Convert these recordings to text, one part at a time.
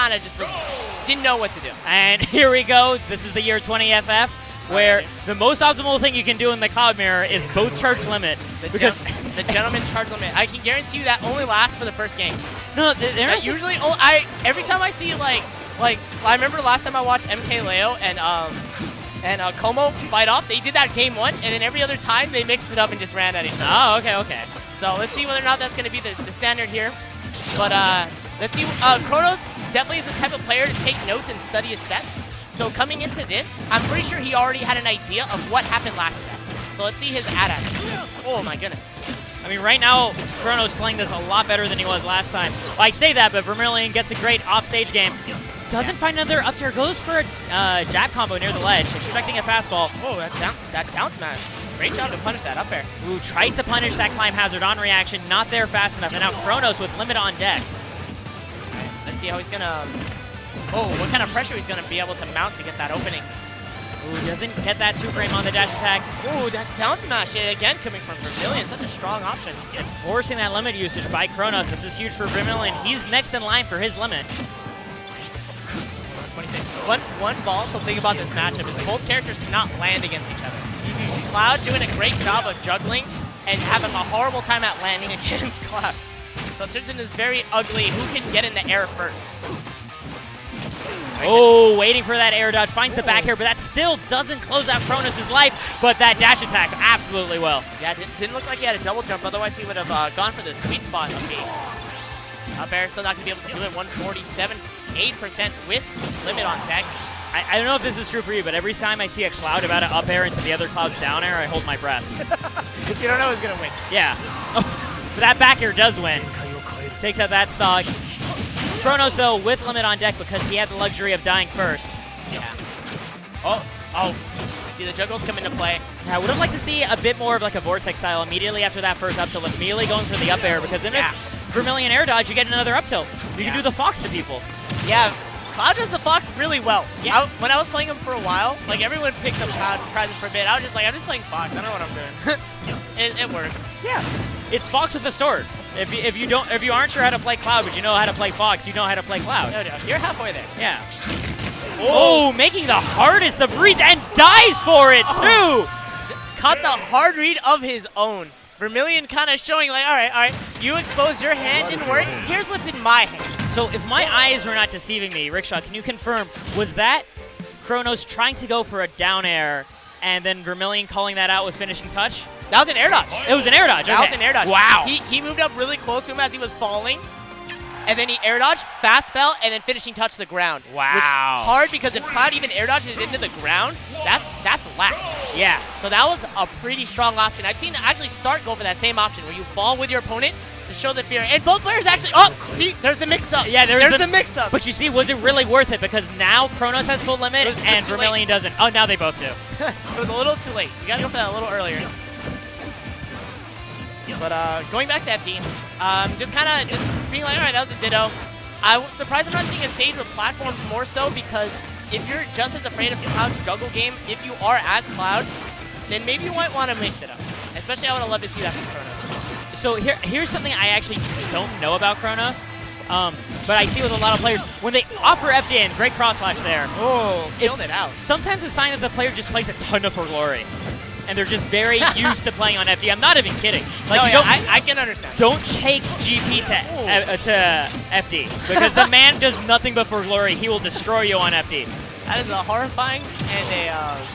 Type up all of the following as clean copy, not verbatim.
kind of just didn't know what to do. And here we go. This is the year 20FF, where the most optimal thing you can do in the Cloud Mirror is both charge limit. The gentleman charge limit. I can guarantee you that only lasts for the first game. No, they're usually. Every time I see like I remember the last time I watched MK Leo and Como fight off, they did that game 1, and then every other time they mixed it up and just ran at each other. Oh, okay. So let's see whether or not that's going to be the standard here. But let's see. Kronos definitely is the type of player to take notes and study his sets. So coming into this, I'm pretty sure he already had an idea of what happened last set. So let's see his attack. Oh my goodness. I mean, right now, Kronos playing this a lot better than he was last time. Well, I say that, but Vermillion gets a great off-stage game. Doesn't find another up tier, goes for a jab combo near the ledge, expecting a fastball. Oh, that down smash. Great job to punish that up air. Ooh, tries to punish that climb hazard on reaction, not there fast enough. And now Kronos with limit on deck. Let's see how he's gonna, what kind of pressure he's gonna be able to mount to get that opening. Ooh, doesn't get that 2-frame on the dash attack. Ooh, that down smash again coming from Vermillion, such a strong option. And forcing that limit usage by Kronos. This is huge for Vermillion. He's next in line for his limit. 26. One volatile thing about this matchup is both characters cannot land against each other. Cloud doing a great job of juggling and having a horrible time at landing against Cloud. So it turns into this very ugly who can get in the air first. Oh, waiting for that air dodge, finds the back air, but that still doesn't close out Kronos' life, but that dash attack absolutely will. Yeah, didn't look like he had a double jump, otherwise he would have gone for the sweet spot of the up air. Still not going to be able to do it. 147, 8% with limit on deck. I don't know if this is true for you, but every time I see a Cloud about to up air into the other Cloud's down air, I hold my breath. You don't know who's going to win. Yeah. But that back air does win. Takes out that stock. Kronos, though, with limit on deck because he had the luxury of dying first. Yeah. Oh. I see the juggles come into play. Yeah, I would have liked to see a bit more of like a Vortex style immediately after that first up tilt, immediately going for the up air, because then if Vermillion air dodge, you get another up tilt. You can do the Fox to people. Yeah, Cloud does the Fox really well. Yeah. When I was playing him for a while, like everyone picks up Cloud and tries him for a bit. I was just like, I'm just playing Fox. I don't know what I'm doing. it works. Yeah, it's Fox with a sword. If you aren't sure how to play Cloud, but you know how to play Fox, you know how to play Cloud. No, you're halfway there. Yeah. Oh, making the hardest of reads and dies for it too. Caught the hard read of his own. Vermillion kind of showing like, all right, you expose your hand, didn't work. Here's what's in my hand. So if my eyes were not deceiving me, Rickshaw, can you confirm, was that Kronos trying to go for a down air and then Vermillion calling that out with finishing touch? That was an air dodge. It was an air dodge, okay. That was an air dodge. Wow. He moved up really close to him as he was falling, and then he air dodged, fast fell, and then finishing touch the ground. Wow. Which hard because if Cloud even air dodges into the ground, that's lag. Yeah. So that was a pretty strong option. I've seen actually Start go for that same option where you fall with your opponent to show the fear. And both players actually, see, there's the mix-up. Yeah, there's the mix-up. But you see, was it really worth it? Because now Kronos has full limit and Vermillion doesn't. Oh, now they both do. It was a little too late. You gotta go for that a little earlier. But going back to FD, just being like, all right, that was a ditto. I'm surprised I'm not seeing a stage with platforms more so, because if you're just as afraid of Cloud's juggle game, if you are as Cloud, then maybe you might want to mix it up. Especially I would have loved to see that from Kronos. So here's something I actually don't know about Kronos, but I see with a lot of players, when they offer FD and great cross slash there, Killed it out. Sometimes a sign that the player just plays a ton of For Glory. And they're just very used to playing on FD. I'm not even kidding. Like, I can understand. Don't take GP to FD, because the man does nothing but For Glory. He will destroy you on FD. That is a horrifying and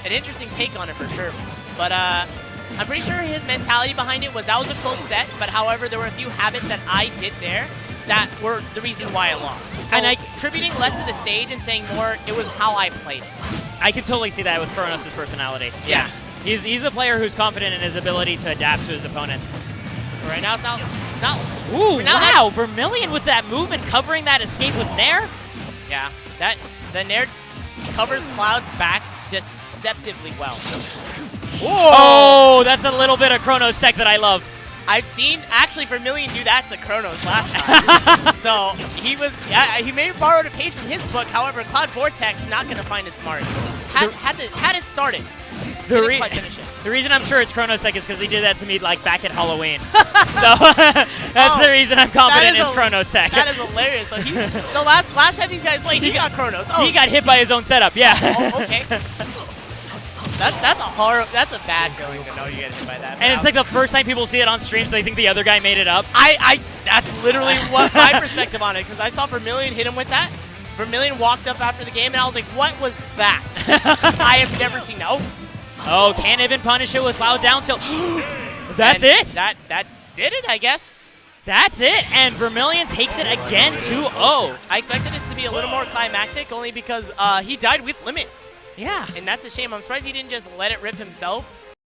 an interesting take on it for sure. But I'm pretty sure his mentality behind it was that was a close set, but however, there were a few habits that I did there that were the reason why I lost. So and attributing less to the stage and saying more, it was how I played it. I can totally see that with Kronos' personality. Yeah. He's a player who's confident in his ability to adapt to his opponents. Right now, it's not. Ooh, wow! Vermillion with that movement, covering that escape with Nair. Yeah, the Nair covers Cloud's back deceptively well. Oh, that's a little bit of Kronos tech that I love. I've seen actually Vermillion do that to Kronos last time. So he may have borrowed a page from his book. However, Cloud Vortex not going to find it smart. Had it started. Didn't quite finish it. The reason I'm sure it's Kronos is because he did that to me like back at Halloween. So that's the reason I'm confident it's Kronos Tech. That is hilarious. So, last time these guys played, he got Kronos. Oh. He got hit by his own setup. Yeah. Oh, okay. That's a bad feeling to know you get hit by that. And it's like the first time people see it on stream, so they think the other guy made it up. That's literally what my perspective on it, because I saw Vermillion hit him with that. Vermillion walked up after the game, and I was like, what was that? I have never seen that. Oh, can't even punish it with loud down tilt. That's it. That did it, I guess. That's it, and Vermillion takes it again 2-0. I expected it to be a little more climactic, only because he died with limit. Yeah. And that's a shame. I'm surprised he didn't just let it rip himself.